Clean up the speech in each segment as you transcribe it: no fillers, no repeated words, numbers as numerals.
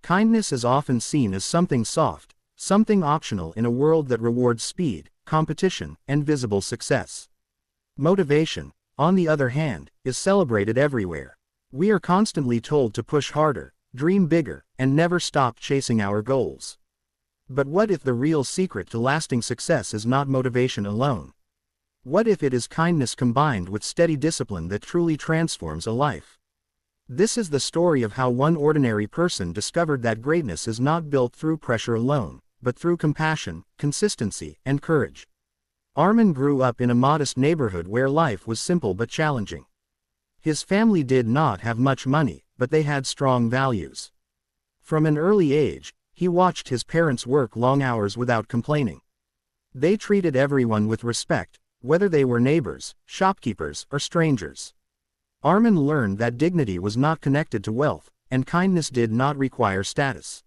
Kindness is often seen as something soft, something optional in a world that rewards speed, competition, and visible success. Motivation, on the other hand, is celebrated everywhere. We are constantly told to push harder, dream bigger, and never stop chasing our goals. But what if the real secret to lasting success is not motivation alone? What if it is kindness combined with steady discipline that truly transforms a life? This is the story of how one ordinary person discovered that greatness is not built through pressure alone, but through compassion, consistency, and courage. Arman grew up in a modest neighborhood where life was simple but challenging. His family did not have much money, but they had strong values. From an early age, he watched his parents work long hours without complaining. They treated everyone with respect, whether they were neighbors, shopkeepers, or strangers. Arman learned that dignity was not connected to wealth, and kindness did not require status.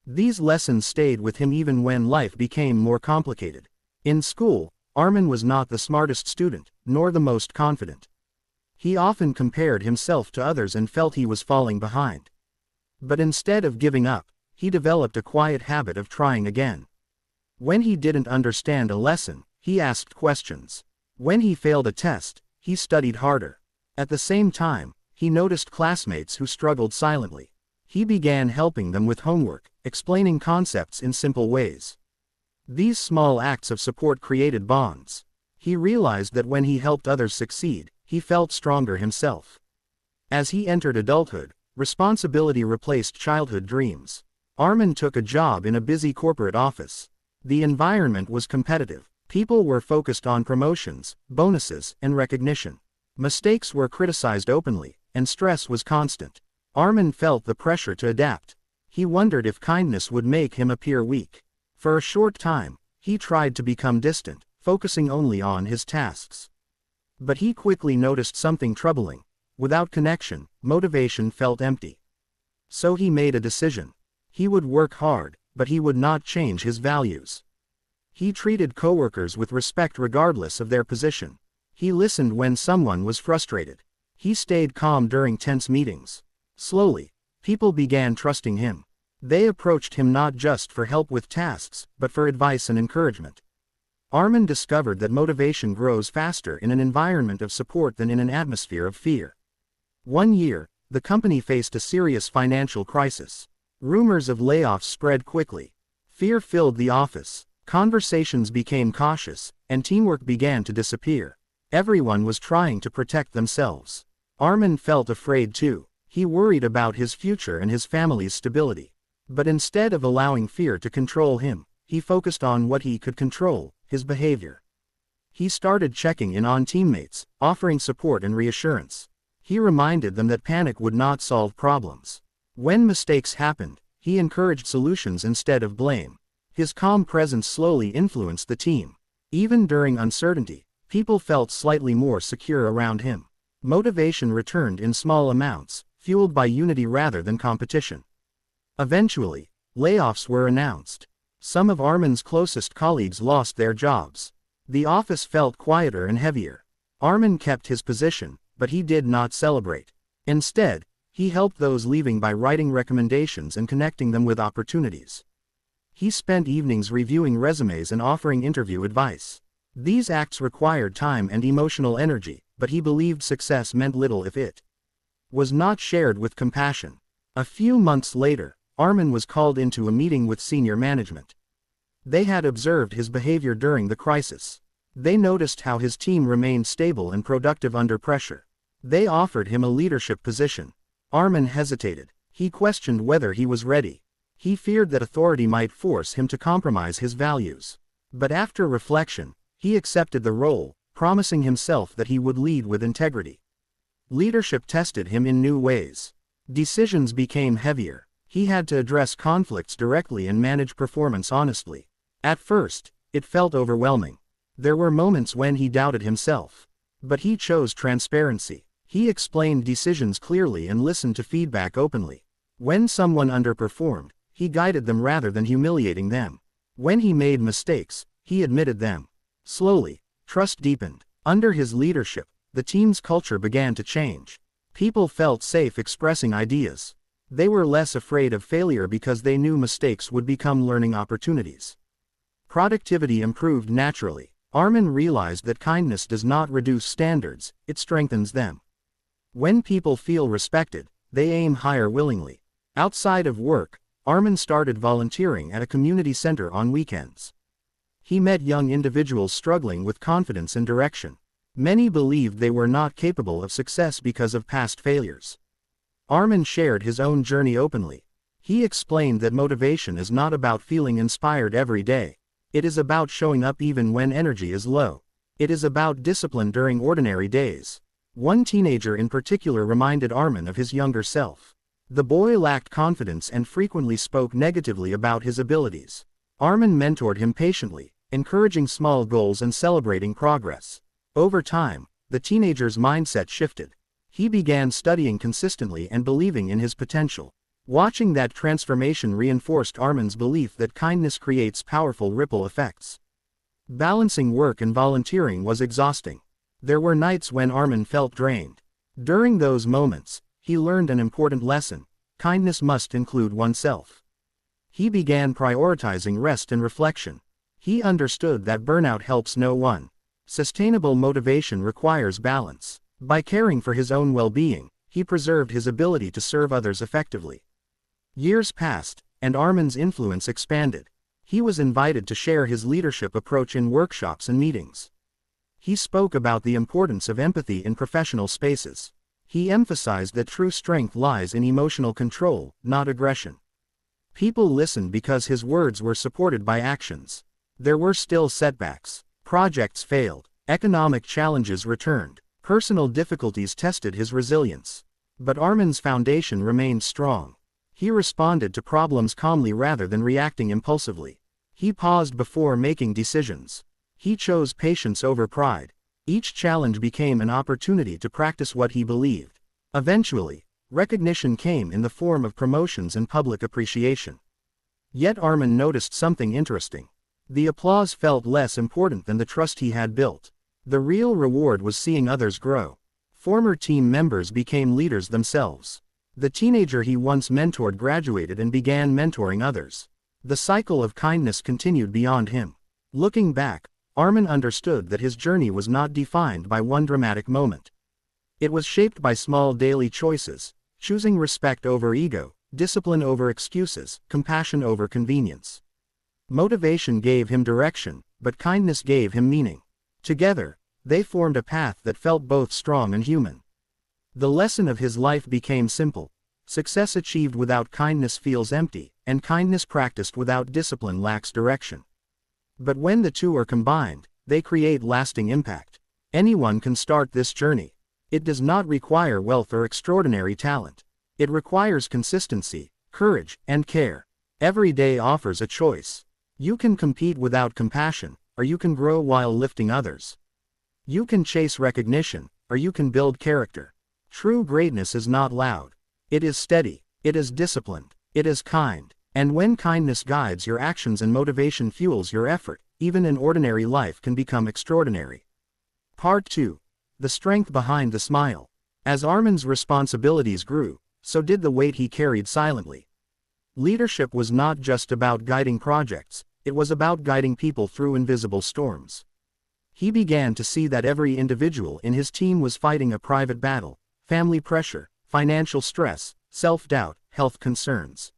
These lessons stayed with him even when life became more complicated. In school, Arman was not the smartest student, nor the most confident. He often compared himself to others and felt he was falling behind. But instead of giving up, he developed a quiet habit of trying again. When he didn't understand a lesson, he asked questions. When he failed a test, he studied harder. At the same time, he noticed classmates who struggled silently. He began helping them with homework, explaining concepts in simple ways. These small acts of support created bonds. He realized that when he helped others succeed, he felt stronger himself. As he entered adulthood, responsibility replaced childhood dreams. Arman took a job in a busy corporate office. The environment was competitive. People were focused on promotions, bonuses, and recognition. Mistakes were criticized openly, and stress was constant. Arman felt the pressure to adapt. He wondered if kindness would make him appear weak. For a short time, he tried to become distant, focusing only on his tasks. But he quickly noticed something troubling. Without connection, motivation felt empty. So he made a decision. He would work hard, but he would not change his values. He treated coworkers with respect regardless of their position. He listened when someone was frustrated. He stayed calm during tense meetings. Slowly, people began trusting him. They approached him not just for help with tasks, but for advice and encouragement. Arman discovered that motivation grows faster in an environment of support than in an atmosphere of fear. One year, the company faced a serious financial crisis. Rumors of layoffs spread quickly. Fear filled the office. Conversations became cautious, and teamwork began to disappear. Everyone was trying to protect themselves. Arman felt afraid too. He worried about his future and his family's stability. But instead of allowing fear to control him, he focused on what he could control, his behavior. He started checking in on teammates, offering support and reassurance. He reminded them that panic would not solve problems. When mistakes happened, he encouraged solutions instead of blame. His calm presence slowly influenced the team. Even during uncertainty, people felt slightly more secure around him. Motivation returned in small amounts, fueled by unity rather than competition. Eventually, layoffs were announced. Some of Arman's closest colleagues lost their jobs. The office felt quieter and heavier. Arman kept his position, but he did not celebrate. Instead, he helped those leaving by writing recommendations and connecting them with opportunities. He spent evenings reviewing resumes and offering interview advice. These acts required time and emotional energy, but he believed success meant little if it was not shared with compassion. A few months later, Arman was called into a meeting with senior management. They had observed his behavior during the crisis. They noticed how his team remained stable and productive under pressure. They offered him a leadership position. Arman hesitated. He questioned whether he was ready. He feared that authority might force him to compromise his values. But after reflection, he accepted the role, promising himself that he would lead with integrity. Leadership tested him in new ways. Decisions became heavier. He had to address conflicts directly and manage performance honestly. At first, it felt overwhelming. There were moments when he doubted himself. But he chose transparency. He explained decisions clearly and listened to feedback openly. When someone underperformed, he guided them rather than humiliating them. When he made mistakes, he admitted them. Slowly, trust deepened. Under his leadership, the team's culture began to change. People felt safe expressing ideas. They were less afraid of failure because they knew mistakes would become learning opportunities. Productivity improved naturally. Arman realized that kindness does not reduce standards, it strengthens them. When people feel respected, they aim higher willingly. Outside of work, Arman started volunteering at a community center on weekends. He met young individuals struggling with confidence and direction. Many believed they were not capable of success because of past failures. Arman shared his own journey openly. He explained that motivation is not about feeling inspired every day. It is about showing up even when energy is low. It is about discipline during ordinary days. One teenager in particular reminded Arman of his younger self. The boy lacked confidence and frequently spoke negatively about his abilities. Arman mentored him patiently, encouraging small goals and celebrating progress. Over time, the teenager's mindset shifted. He began studying consistently and believing in his potential. Watching that transformation reinforced Arman's belief that kindness creates powerful ripple effects. Balancing work and volunteering was exhausting. There were nights when Arman felt drained. During those moments, he learned an important lesson: kindness must include oneself. He began prioritizing rest and reflection. He understood that burnout helps no one. Sustainable motivation requires balance. By caring for his own well-being, he preserved his ability to serve others effectively. Years passed, and Arman's influence expanded. He was invited to share his leadership approach in workshops and meetings. He spoke about the importance of empathy in professional spaces. He emphasized that true strength lies in emotional control, not aggression. People listened because his words were supported by actions. There were still setbacks. Projects failed. Economic challenges returned. Personal difficulties tested his resilience. But Arman's foundation remained strong. He responded to problems calmly rather than reacting impulsively. He paused before making decisions. He chose patience over pride. Each challenge became an opportunity to practice what he believed. Eventually, recognition came in the form of promotions and public appreciation. Yet Arman noticed something interesting. The applause felt less important than the trust he had built. The real reward was seeing others grow. Former team members became leaders themselves. The teenager he once mentored graduated and began mentoring others. The cycle of kindness continued beyond him. Looking back, Arman understood that his journey was not defined by one dramatic moment. It was shaped by small daily choices, choosing respect over ego, discipline over excuses, compassion over convenience. Motivation gave him direction, but kindness gave him meaning. Together, they formed a path that felt both strong and human. The lesson of his life became simple: success achieved without kindness feels empty, and kindness practiced without discipline lacks direction. But when the two are combined, they create lasting impact. Anyone can start this journey. It does not require wealth or extraordinary talent. It requires consistency, courage, and care. Every day offers a choice. You can compete without compassion, or you can grow while lifting others. You can chase recognition, or you can build character. True greatness is not loud. It is steady, it is disciplined, it is kind. And when kindness guides your actions and motivation fuels your effort, even an ordinary life can become extraordinary. Part 2. The strength behind the smile. As Arman's responsibilities grew, so did the weight he carried silently. Leadership was not just about guiding projects, it was about guiding people through invisible storms. He began to see that every individual in his team was fighting a private battle: family pressure, financial stress, self-doubt, health concerns.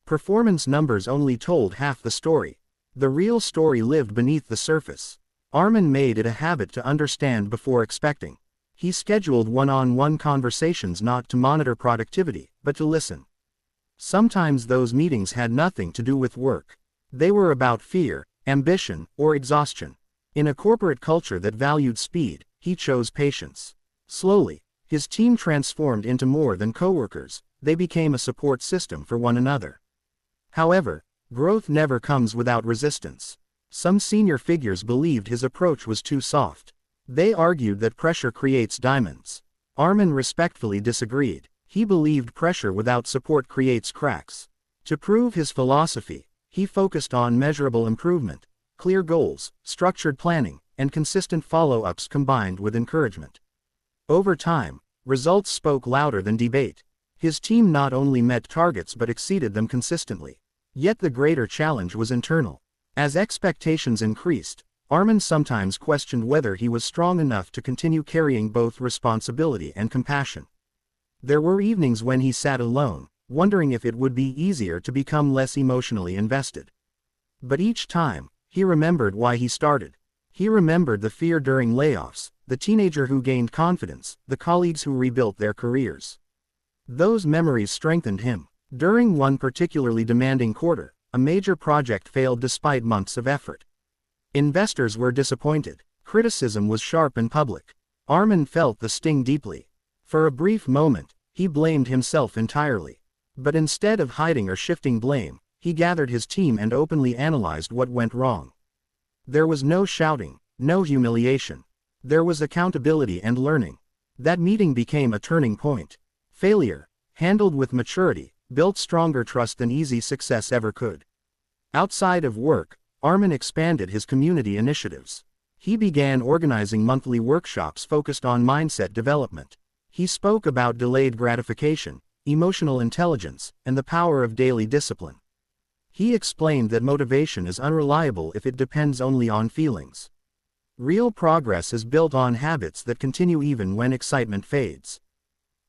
Performance numbers only told half the story. The real story lived beneath the surface. Arman made it a habit to understand before expecting. He scheduled one-on-one conversations not to monitor productivity, but to listen. Sometimes those meetings had nothing to do with work. They were about fear, ambition, or exhaustion. In a corporate culture that valued speed, he chose patience. Slowly, his team transformed into more than coworkers. They became a support system for one another. However, growth never comes without resistance. Some senior figures believed his approach was too soft. They argued that pressure creates diamonds. Arman respectfully disagreed. He believed pressure without support creates cracks. To prove his philosophy, he focused on measurable improvement, clear goals, structured planning, and consistent follow-ups combined with encouragement. Over time, results spoke louder than debate. His team not only met targets but exceeded them consistently. Yet the greater challenge was internal. As expectations increased, Arman sometimes questioned whether he was strong enough to continue carrying both responsibility and compassion. There were evenings when he sat alone, wondering if it would be easier to become less emotionally invested. But each time, he remembered why he started. He remembered the fear during layoffs, the teenager who gained confidence, the colleagues who rebuilt their careers. Those memories strengthened him. During one particularly demanding quarter, a major project failed despite months of effort. Investors were disappointed. Criticism was sharp and public. Arman felt the sting deeply. For a brief moment, he blamed himself entirely. But instead of hiding or shifting blame, he gathered his team and openly analyzed what went wrong. There was no shouting, no humiliation. There was accountability and learning. That meeting became a turning point. Failure, handled with maturity, built stronger trust than easy success ever could. Outside of work, Arman expanded his community initiatives. He began organizing monthly workshops focused on mindset development. He spoke about delayed gratification, emotional intelligence, and the power of daily discipline. He explained that motivation is unreliable if it depends only on feelings. Real progress is built on habits that continue even when excitement fades.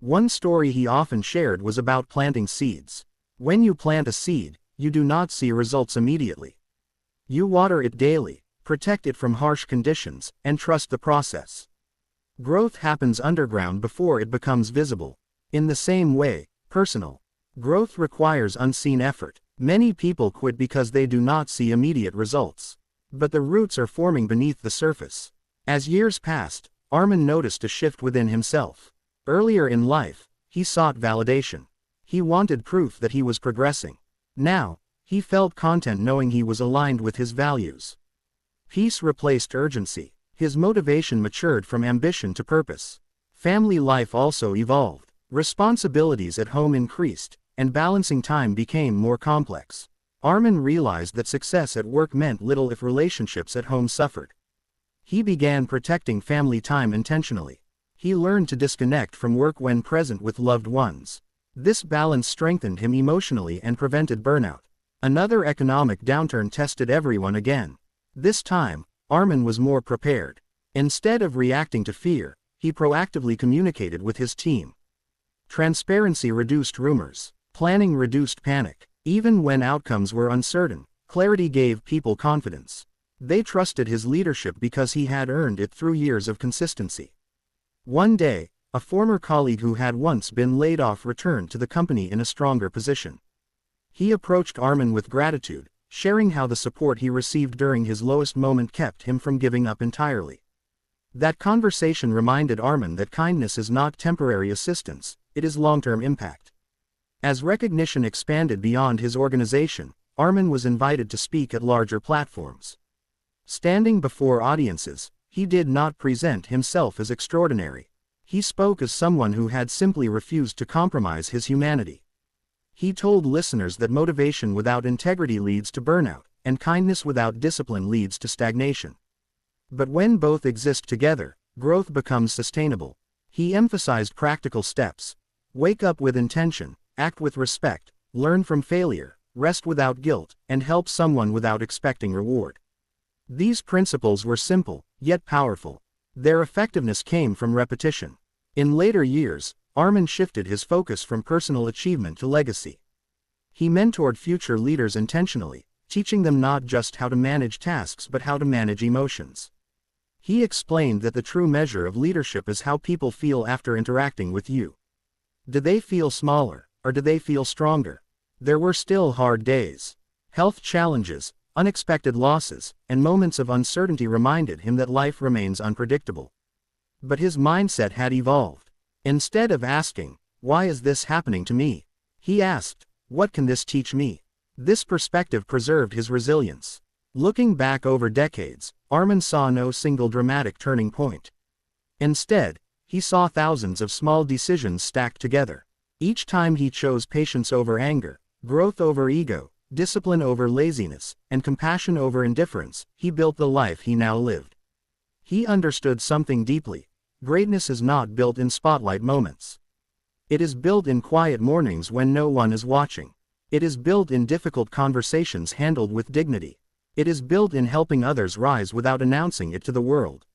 One story he often shared was about planting seeds. When you plant a seed, you do not see results immediately. You water it daily, protect it from harsh conditions, and trust the process. Growth happens underground before it becomes visible. In the same way, personal growth requires unseen effort. Many people quit because they do not see immediate results. But the roots are forming beneath the surface. As years passed, Arman noticed a shift within himself. Earlier in life, he sought validation. He wanted proof that he was progressing. Now, he felt content knowing he was aligned with his values. Peace replaced urgency. His motivation matured from ambition to purpose. Family life also evolved. Responsibilities at home increased, and balancing time became more complex. Arman realized that success at work meant little if relationships at home suffered. He began protecting family time intentionally. He learned to disconnect from work when present with loved ones. This balance strengthened him emotionally and prevented burnout. Another economic downturn tested everyone again. This time, Arman was more prepared. Instead of reacting to fear, he proactively communicated with his team. Transparency reduced rumors. Planning reduced panic. Even when outcomes were uncertain, clarity gave people confidence. They trusted his leadership because he had earned it through years of consistency. One day, a former colleague who had once been laid off returned to the company in a stronger position. He approached Arman with gratitude, sharing how the support he received during his lowest moment kept him from giving up entirely. That conversation reminded Arman that kindness is not temporary assistance, it is long-term impact. As recognition expanded beyond his organization, Arman was invited to speak at larger platforms. Standing before audiences, he did not present himself as extraordinary. He spoke as someone who had simply refused to compromise his humanity. He told listeners that motivation without integrity leads to burnout, and kindness without discipline leads to stagnation. But when both exist together, growth becomes sustainable. He emphasized practical steps. Wake up with intention, act with respect, learn from failure, rest without guilt, and help someone without expecting reward. These principles were simple, yet powerful. Their effectiveness came from repetition. In later years, Arman shifted his focus from personal achievement to legacy. He mentored future leaders intentionally, teaching them not just how to manage tasks but how to manage emotions. He explained that the true measure of leadership is how people feel after interacting with you. Do they feel smaller, or do they feel stronger? There were still hard days. Health challenges, unexpected losses, and moments of uncertainty reminded him that life remains unpredictable. But his mindset had evolved. Instead of asking, "Why is this happening to me?" he asked, "What can this teach me?" This perspective preserved his resilience. Looking back over decades, Arman saw no single dramatic turning point. Instead, he saw thousands of small decisions stacked together. Each time he chose patience over anger, growth over ego, discipline over laziness, and compassion over indifference, he built the life he now lived. He understood something deeply. Greatness is not built in spotlight moments. It is built in quiet mornings when no one is watching. It is built in difficult conversations handled with dignity. It is built in helping others rise without announcing it to the world.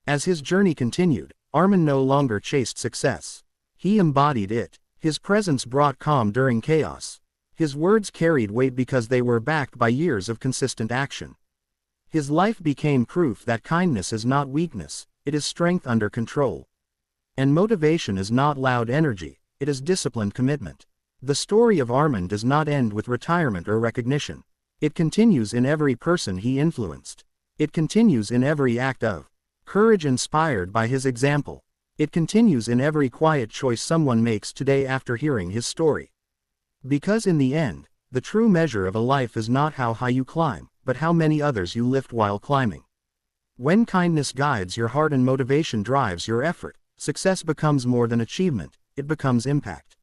As his journey continued, Arman no longer chased success. He embodied it. His presence brought calm during chaos. His words carried weight because they were backed by years of consistent action. His life became proof that kindness is not weakness, it is strength under control. And motivation is not loud energy, it is disciplined commitment. The story of Arman does not end with retirement or recognition. It continues in every person he influenced. It continues in every act of courage inspired by his example. It continues in every quiet choice someone makes today after hearing his story. Because in the end, the true measure of a life is not how high you climb, but how many others you lift while climbing. When kindness guides your heart and motivation drives your effort, success becomes more than achievement, it becomes impact.